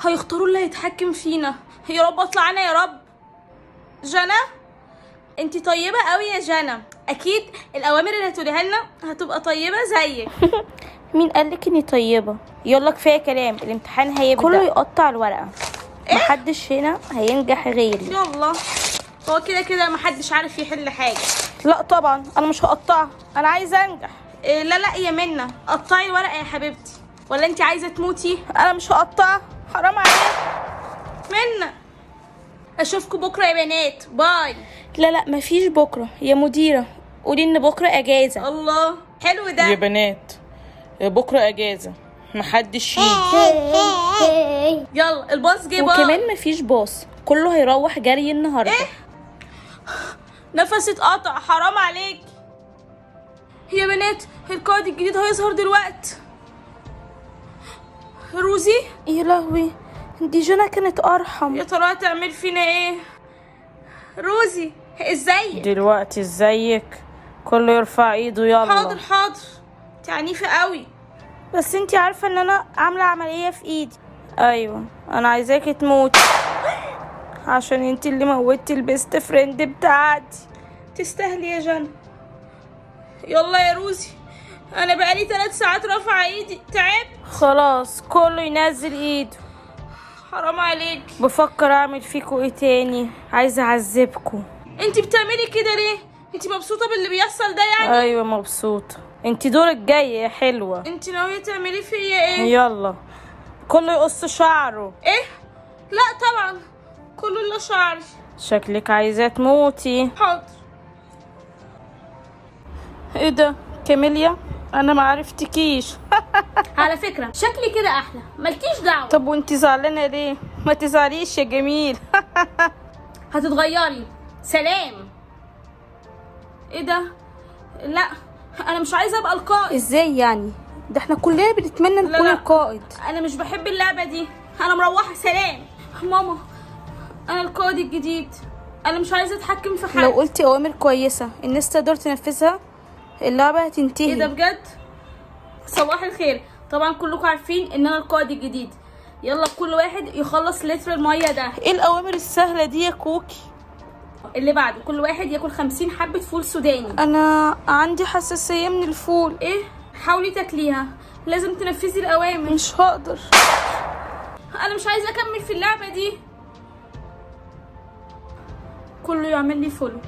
هيختاروا اللي هيتحكم فينا. يا رب اطلع انا يا رب. جنى انتي طيبة قوي يا جنى، اكيد الاوامر اللي هتقوليها لنا هتبقى طيبة زيك. مين قالك اني طيبة؟ يلا كفاية كلام، الامتحان هيبدأ. كله يقطع الورقة. محدش هنا هينجح غيري. يلا هو كده كده محدش عارف يحل حاجة. لا طبعا انا مش هقطعها، انا عايزة انجح. إيه لا يا منى، قطعي الورقة يا حبيبتي، ولا انتي عايزة تموتي؟ انا مش هقطعها، حرام عليك. منى اشوفكم بكرة يا بنات، باي. لا مفيش بكرة يا مديرة، قولي ان بكرة اجازة. الله حلو ده يا بنات، بكرة اجازة، محدش يجي. يلا الباص جه. وكمان مفيش باص، كله هيروح جري النهارده. ايه نفسي اتقطع، حرام عليك يا بنات. القائد الجديد هيظهر دلوقتي. روزي يا لهوي، دي جنى كانت ارحم. يا ترى هتعمل فينا ايه؟ روزي ازيك؟ دلوقتي ازيك؟ كله يرفع ايده يلا. حاضر انت عنيفة قوي. بس انتي عارفة ان انا عاملة عملية في ايدي. ايوه انا عايزاكي تموتي عشان انتي اللي موتي البيست فريند بتاعتي. تستاهلي يا جنى. يلا يا روزي، انا بقالي 3 ساعات رافعة ايدي، تعبت. خلاص كله ينزل ايده. حرام عليك. بفكر اعمل فيكوا ايه تاني، عايزة اعذبكوا. انتي بتعملي كده ليه؟ انتي مبسوطة باللي بيحصل ده يعني؟ ايوه مبسوطة. انتي دورك جاي يا حلوة. انتي ناوية تعملي فيا ايه؟ يلا كله يقص شعره. ايه؟ لا طبعا، كله الا شعري. شكلك عايزة تموتي. حاضر. ايه ده كاميليا؟ انا ما عرفتكيش. على فكرة شكلي كده احلى، مالكيش دعوة. طب وانتي زعلانة ليه؟ ما تزعليش يا جميل. هتتغيري. سلام. ايه ده؟ لا انا مش عايزة ابقى القائد. ازاي يعني؟ ده احنا كلنا بنتمنى نكون القائد. انا مش بحب اللعبة دي، انا مروحة. سلام. ماما انا القائد الجديد، انا مش عايزة اتحكم في حد. لو قلتي اوامر كويسة الناس تقدر تنفذها، اللعبة هتنتهي. ايه ده بجد؟ صباح الخير. طبعا كلكم عارفين ان انا القائد الجديد. يلا كل واحد يخلص لتر المية ده. ايه الاوامر السهلة دي يا كوكي؟ اللي بعده كل واحد ياكل 50 حبة فول سوداني. انا عندي حساسية من الفول. ايه؟ حاولي تاكليها، لازم تنفذي الاوامر. مش هقدر، انا مش عايزة اكمل في اللعبة دي. كله يعمل لي فولو.